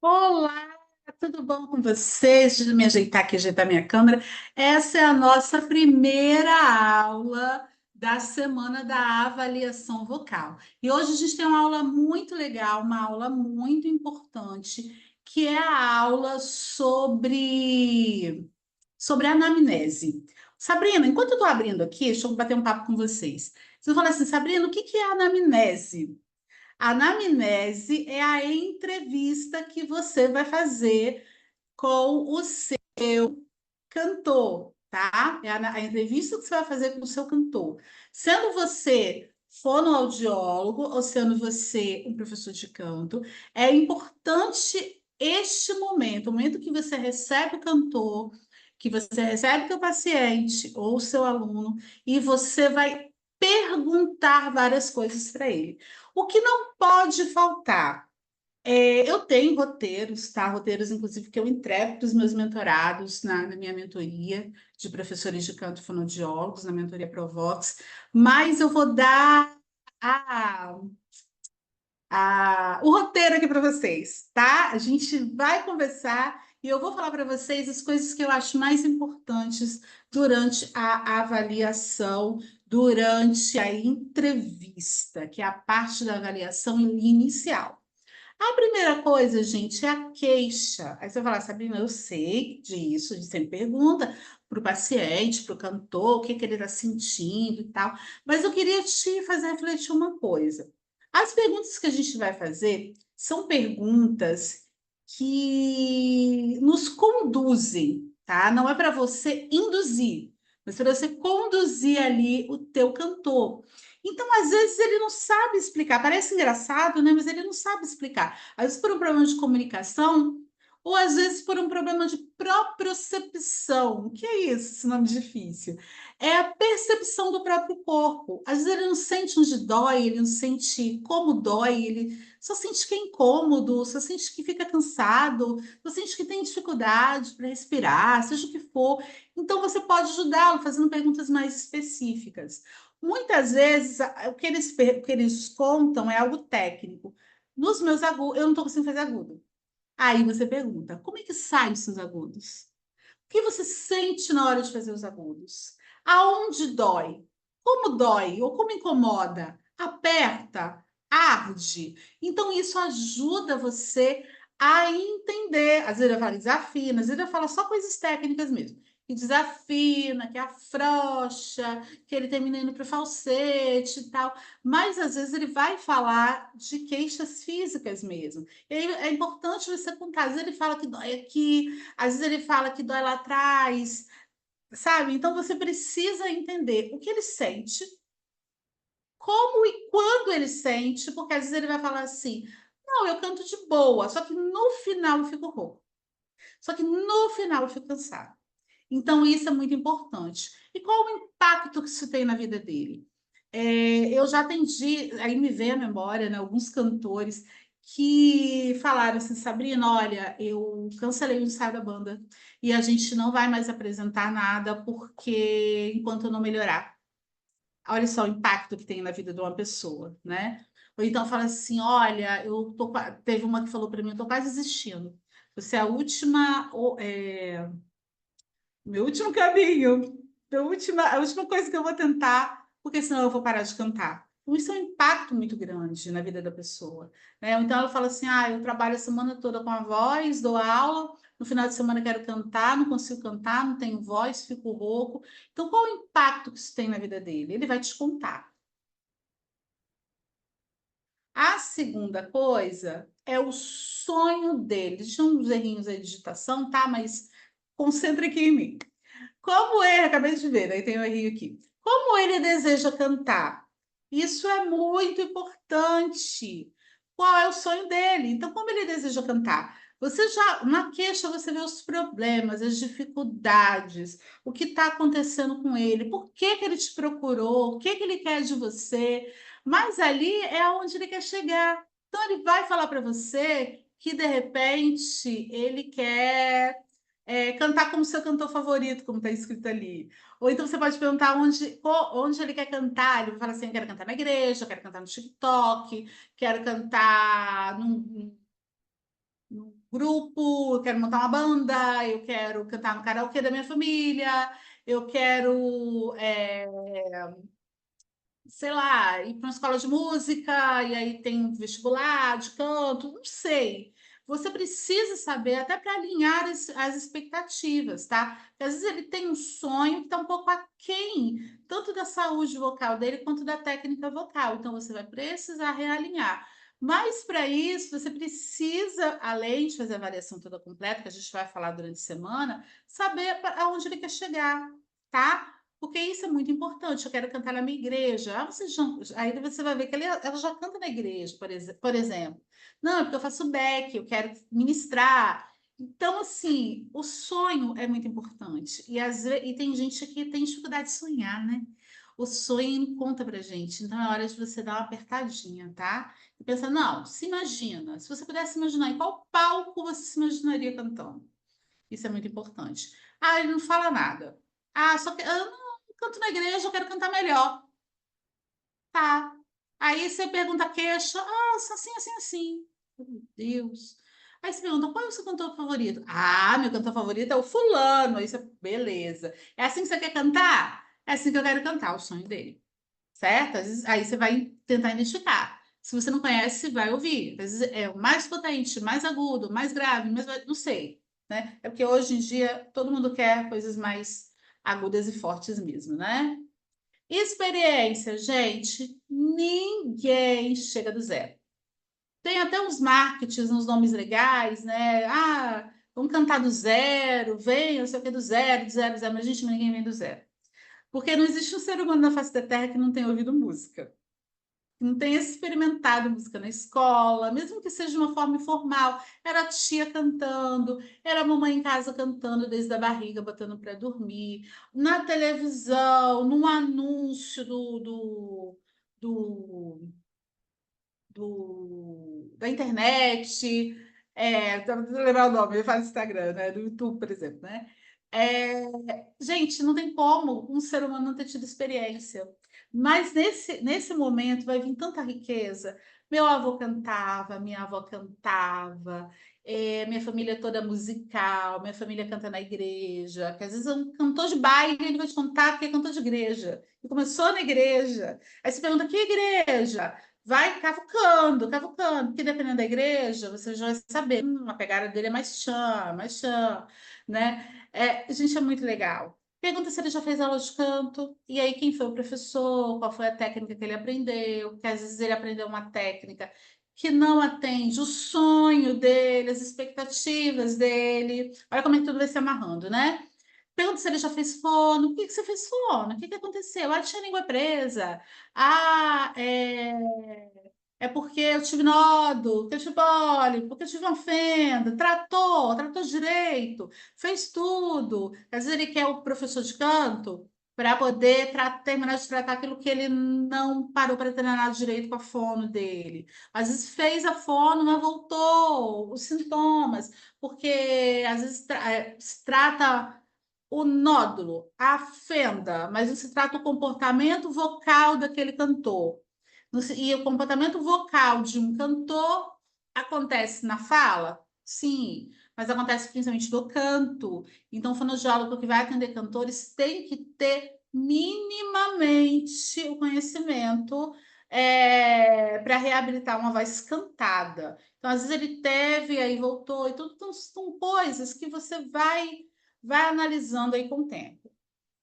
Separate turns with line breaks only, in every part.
Olá, tudo bom com vocês? Deixa eu me ajeitar aqui, ajeitar minha câmera. Essa é a nossa primeira aula da semana da avaliação vocal. E hoje a gente tem uma aula muito legal, uma aula muito importante, que é a aula sobre anamnese. Sabrina, enquanto eu estou abrindo aqui, deixa eu bater um papo com vocês. Você fala assim, Sabrina, o que que é anamnese? A anamnese é a entrevista que você vai fazer com o seu cantor, tá? É a entrevista que você vai fazer com o seu cantor. Sendo você fonoaudiólogo ou sendo você um professor de canto, é importante este momento, o momento que você recebe o cantor, que você recebe o seu paciente ou o seu aluno, e você vai perguntar várias coisas para ele. O que não pode faltar? Eu tenho roteiros, tá? Roteiros, inclusive, que eu entrego para os meus mentorados na minha mentoria de professores de canto fonoaudiólogos, na mentoria Provox, mas eu vou dar a, o roteiro aqui para vocês, tá? A gente vai conversar e eu vou falar para vocês as coisas que eu acho mais importantes durante a avaliação, durante a entrevista, que é a parte da avaliação inicial. A primeira coisa, gente, é a queixa. Aí você vai falar, Sabrina, eu sei disso, a gente sempre pergunta para o paciente, para o cantor, o que que ele está sentindo e tal. Mas eu queria te fazer refletir uma coisa. As perguntas que a gente vai fazer são perguntas que nos conduzem, tá? Não é para você induzir, mas para você conduzir ali o teu cantor. Então, às vezes, ele não sabe explicar. Parece engraçado, né? Mas ele não sabe explicar. Às vezes, por um problema de comunicação, ou às vezes por um problema de propriocepção. O que é isso, esse nome difícil? É a percepção do próprio corpo. Às vezes, ele não sente onde dói, ele não sente como dói, ele só sente que é incômodo, só sente que fica cansado, só sente que tem dificuldade para respirar, seja o que for. Então, você pode ajudá-lo fazendo perguntas mais específicas. Muitas vezes, o que eles contam é algo técnico. Nos meus agudos, eu não estou conseguindo fazer agudo. Aí você pergunta, como é que saem os seus agudos? O que você sente na hora de fazer os agudos? Aonde dói? Como dói? Ou como incomoda? Aperta? Arde? Então, isso ajuda você a entender. Às vezes ele fala desafina, às vezes ele fala só coisas técnicas mesmo. Que desafina, que afrouxa, que ele termina indo para o falsete e tal. Mas às vezes ele vai falar de queixas físicas mesmo. E aí é importante você contar. Às vezes ele fala que dói aqui, às vezes ele fala que dói lá atrás, sabe? Então você precisa entender o que ele sente, como e quando ele sente, porque às vezes ele vai falar assim: não, eu canto de boa, só que no final eu fico rouco, só que no final eu fico cansado. Então isso é muito importante. E qual o impacto que isso tem na vida dele? Eu já atendi, aí me vem à memória, né, alguns cantores que falaram assim, Sabrina, olha, eu cancelei o ensaio da banda e a gente não vai mais apresentar nada porque enquanto eu não melhorar. Olha só o impacto que tem na vida de uma pessoa, né? Ou então fala assim, olha, teve uma que falou para mim, eu tô quase desistindo. Você é a última, meu último caminho, a última coisa que eu vou tentar, porque senão eu vou parar de cantar. Então, isso é um impacto muito grande na vida da pessoa, né? Então ela fala assim: eu trabalho a semana toda com a voz, dou aula, no final de semana quero cantar, não consigo cantar, não tenho voz, fico rouco. Então, qual o impacto que isso tem na vida dele? Ele vai te contar. A segunda coisa é o sonho dele. Tinha uns errinhos aí de digitação, tá? Mas concentra aqui em mim. Como ele, acabei de ver, aí tem um errinho aqui. Como ele deseja cantar? Isso é muito importante. Qual é o sonho dele? Então, como ele deseja cantar? Você já, na queixa, você vê os problemas, as dificuldades, o que está acontecendo com ele, por que que ele te procurou, o que que ele quer de você, mas ali é onde ele quer chegar. Então, ele vai falar para você que, de repente, ele quer cantar como seu cantor favorito, como está escrito ali. Ou então você pode perguntar onde ele quer cantar. Ele vai falar assim: eu quero cantar na igreja, eu quero cantar no TikTok, quero cantar grupo, eu quero montar uma banda, eu quero cantar no karaokê da minha família, eu quero, sei lá, ir para uma escola de música, e aí tem um vestibular de canto, não sei. Você precisa saber, até para alinhar as expectativas, tá? Porque às vezes ele tem um sonho que está um pouco aquém, tanto da saúde vocal dele quanto da técnica vocal. Então, você vai precisar realinhar. Mas, para isso, você precisa, além de fazer a avaliação toda completa, que a gente vai falar durante a semana, saber aonde ele quer chegar, tá? Porque isso é muito importante. Eu quero cantar na minha igreja. Aí você vai ver que ela já canta na igreja, por exemplo. Não, é porque eu faço back, eu quero ministrar. Então, assim, o sonho é muito importante. E tem gente que tem dificuldade de sonhar, né? O sonho não conta pra gente. Então, é hora de você dar uma apertadinha, tá? E pensar, não, se imagina. Se você pudesse imaginar em qual palco você se imaginaria cantando. Isso é muito importante. Ah, ele não fala nada. Ah, só que eu não canto na igreja, eu quero cantar melhor. Tá. Aí você pergunta a queixa. Ah, assim, assim, assim. Meu Deus. Aí você pergunta, qual é o seu cantor favorito? Ah, meu cantor favorito é o fulano. Isso é beleza. É assim que você quer cantar? É assim que eu quero cantar, o sonho dele. Certo? Às vezes, aí você vai tentar identificar. Se você não conhece, vai ouvir. Às vezes é o mais potente, mais agudo, mais grave, não sei, né? É porque hoje em dia todo mundo quer coisas mais agudas e fortes mesmo, né? Experiência, gente, ninguém chega do zero. Tem até uns marketings, uns nomes legais, né? Ah, vamos cantar do zero, vem, eu sei o que, do zero, zero, mas gente, ninguém vem do zero. Porque não existe um ser humano na face da Terra que não tenha ouvido música, não tenha experimentado música na escola, mesmo que seja de uma forma informal. Era a tia cantando, era a mamãe em casa cantando desde a barriga, botando para dormir, na televisão, num anúncio do, da internet, não lembrar o nome, eu falo Instagram, né? Do YouTube, por exemplo, né? É, gente, não tem como um ser humano não ter tido experiência. Mas nesse momento vai vir tanta riqueza. Meu avô cantava, minha avó cantava, minha família toda musical, minha família canta na igreja, que às vezes um cantor de baile ele vai te contar que é cantor de igreja. E começou na igreja. Aí você pergunta, que igreja? Vai cavucando, cavucando, porque dependendo da igreja, você já vai saber, a pegada dele é mais chã, né? Gente, é muito legal. Pergunta se ele já fez aula de canto, e aí quem foi o professor, qual foi a técnica que ele aprendeu, porque às vezes ele aprendeu uma técnica que não atende o sonho dele, as expectativas dele. Olha como é que tudo vai se amarrando, né? Pergunta se ele já fez fono. Por que que você fez fono? O que que aconteceu? Ah, tinha língua presa. Ah, é porque eu tive nódulo, porque eu tive pólipo, porque eu tive uma fenda. Tratou direito, fez tudo. Às vezes ele quer o professor de canto para poder terminar de tratar aquilo que ele não parou para treinar direito com a fono dele. Às vezes fez a fono, mas voltou os sintomas, porque às vezes se trata o nódulo, a fenda, mas não se trata o comportamento vocal daquele cantor. E o comportamento vocal de um cantor acontece na fala? Sim, mas acontece principalmente no canto. Então, o fonoaudiólogo que vai atender cantores tem que ter minimamente o conhecimento para reabilitar uma voz cantada. Então, às vezes ele teve, aí voltou, e tudo são coisas que você vai analisando aí com o tempo.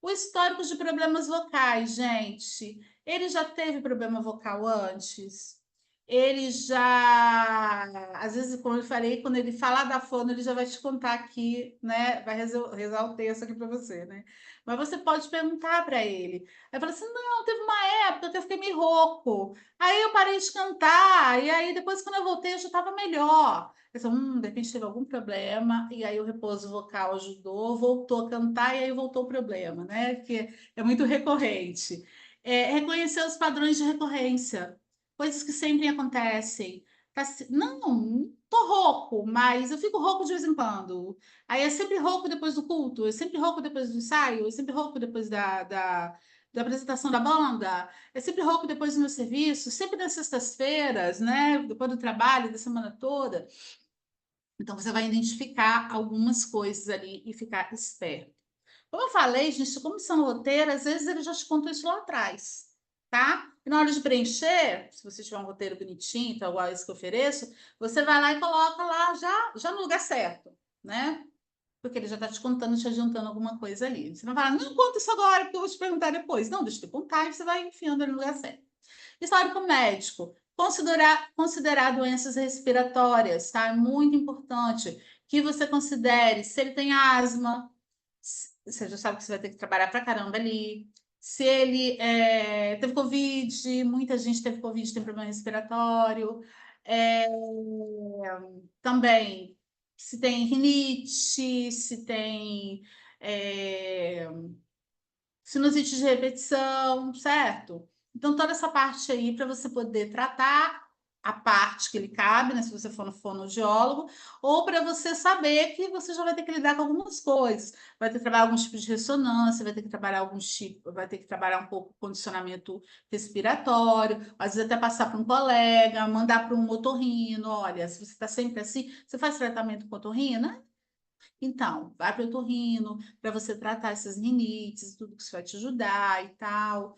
O histórico de problemas vocais, gente. Ele já teve problema vocal antes? Ele já, às vezes, como eu falei, quando ele falar da fono, ele já vai te contar aqui, né? Vai rezar o texto aqui para você, né? Mas você pode perguntar para ele. Aí fala assim: não, teve uma época que eu fiquei meio rouco. Aí eu parei de cantar. E aí depois, quando eu voltei, eu já estava melhor. Eu falei, de repente teve algum problema. E aí o repouso vocal ajudou, voltou a cantar e aí voltou o problema, né? Que é muito recorrente. Reconhecer os padrões de recorrência, coisas que sempre acontecem. Não tô rouco, mas eu fico rouco de vez em quando. Aí é sempre rouco depois do culto, é sempre rouco depois do ensaio, é sempre rouco depois da apresentação da banda, é sempre rouco depois do meu serviço, sempre nas sextas-feiras, né? Depois do trabalho, da semana toda. Então, você vai identificar algumas coisas ali e ficar esperto. Como eu falei, gente, como são roteiros, às vezes eles já te contam isso lá atrás, tá? E na hora de preencher, se você tiver um roteiro bonitinho, tal, igual esse que eu ofereço, você vai lá e coloca lá já no lugar certo, né? Porque ele já está te contando, te adiantando alguma coisa ali. Você não vai falar, não conta isso agora, porque eu vou te perguntar depois. Não, deixa eu te contar e você vai enfiando ele no lugar certo. Histórico médico. Considerar doenças respiratórias, tá? É muito importante que você considere se ele tem asma, você já sabe que você vai ter que trabalhar pra caramba ali. Se ele teve Covid, muita gente teve Covid, tem problema respiratório. É, também, se tem rinite, se tem é, sinusite de repetição, certo? Então, toda essa parte aí para você poder tratar a parte que ele cabe, né? Se você for no fonoaudiólogo, ou para você saber que você já vai ter que lidar com algumas coisas. Vai ter que trabalhar alguns tipos de ressonância, vai ter que trabalhar alguns tipos, vai ter que trabalhar um pouco o condicionamento respiratório, às vezes até passar para um colega, mandar para um otorrino. Olha, se você está sempre assim, você faz tratamento com otorrino? Então, vai para o otorrino para você tratar essas rinites, tudo que isso vai te ajudar e tal.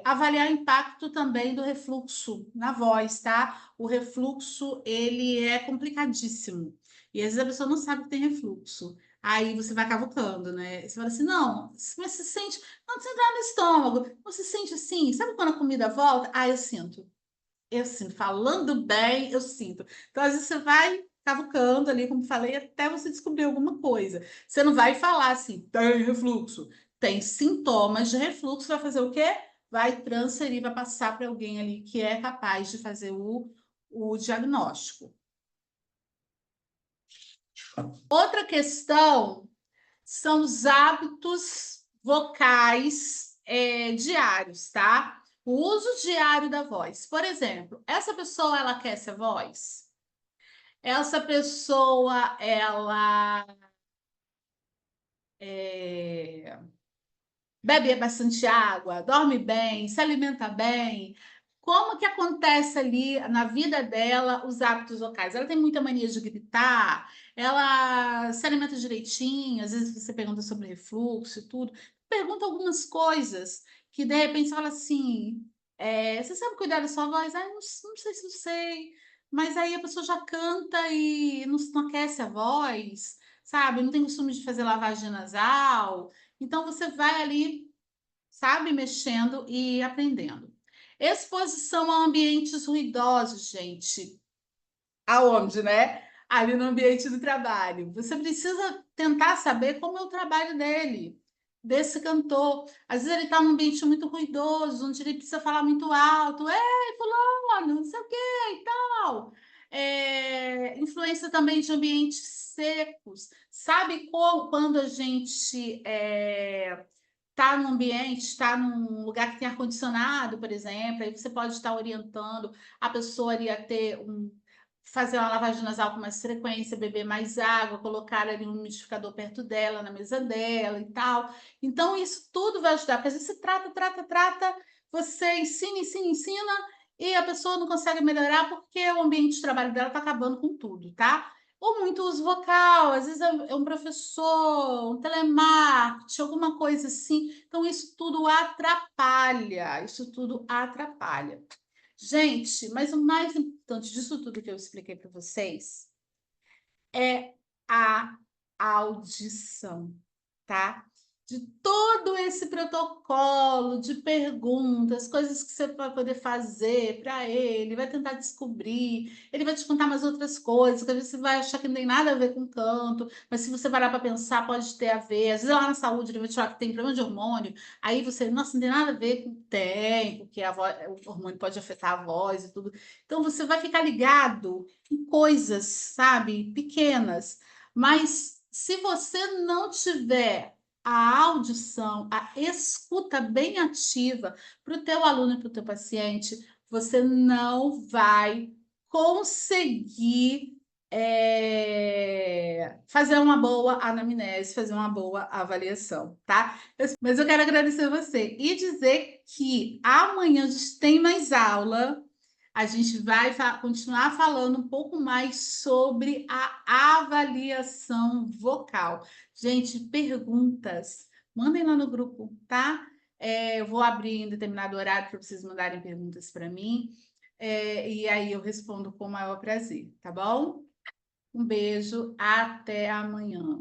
Avaliar o impacto também do refluxo na voz, tá? O refluxo, ele é complicadíssimo. E às vezes a pessoa não sabe que tem refluxo. Aí você vai cavucando, né? Você fala assim, não, mas você sente, não, você entrar no estômago, você sente assim, sabe quando a comida volta? Ah, eu sinto. Eu sinto, falando bem, eu sinto. Então, às vezes, você vai cavucando ali, como falei, até você descobrir alguma coisa. Você não vai falar assim, tem refluxo. Tem sintomas de refluxo, vai fazer o quê? Vai transferir, vai passar para alguém ali que é capaz de fazer o diagnóstico. Outra questão são os hábitos vocais diários, tá? O uso diário da voz. Por exemplo, essa pessoa, ela quer ser voz? Essa pessoa, ela bebe bastante água, dorme bem, se alimenta bem. Como que acontece ali na vida dela os hábitos vocais? Ela tem muita mania de gritar, ela se alimenta direitinho, às vezes você pergunta sobre refluxo e tudo. Pergunta algumas coisas que de repente você fala assim: você sabe cuidar da sua voz? Ah, não sei se eu sei. Mas aí a pessoa já canta e não aquece a voz, sabe? Não tem costume de fazer lavagem nasal. Então, você vai ali, sabe, mexendo e aprendendo. Exposição a ambientes ruidosos, gente. Aonde, né? Ali no ambiente do trabalho. Você precisa tentar saber como é o trabalho dele, desse cantor. Às vezes ele está num ambiente muito ruidoso, onde ele precisa falar muito alto. Ei, fulano, não sei o quê e tal. Influência também de ambientes secos. Sabe quando a gente está num ambiente, está num lugar que tem ar-condicionado, por exemplo, aí você pode estar orientando a pessoa ali a fazer uma lavagem nasal com mais frequência, beber mais água, colocar ali um umidificador perto dela, na mesa dela e tal. Então, isso tudo vai ajudar, porque às vezes você trata, você ensina, e a pessoa não consegue melhorar porque o ambiente de trabalho dela está acabando com tudo, tá? Ou muito uso vocal, às vezes é um professor, um telemarketing, alguma coisa assim. Então, isso tudo atrapalha, isso tudo atrapalha. Gente, mas o mais importante disso tudo que eu expliquei para vocês é a audição, tá? De todo esse protocolo de perguntas, coisas que você vai poder fazer para ele, vai tentar descobrir, ele vai te contar mais outras coisas, que às vezes você vai achar que não tem nada a ver com canto, mas se você parar para pensar, pode ter a ver. Às vezes lá na saúde ele vai te falar que tem problema de hormônio, aí você, nossa, não tem nada a ver com tem, porque o hormônio pode afetar a voz e tudo. Então você vai ficar ligado em coisas, sabe, pequenas. Mas se você não tiver a audição, a escuta bem ativa para o teu aluno e para o teu paciente, você não vai conseguir fazer uma boa anamnese, fazer uma boa avaliação, tá? Mas eu quero agradecer você e dizer que amanhã a gente tem mais aula. a gente vai continuar falando um pouco mais sobre a avaliação vocal. Gente, perguntas, mandem lá no grupo, tá? Eu vou abrir em determinado horário para vocês mandarem perguntas para mim, e aí eu respondo com o maior prazer, tá bom? Um beijo, até amanhã.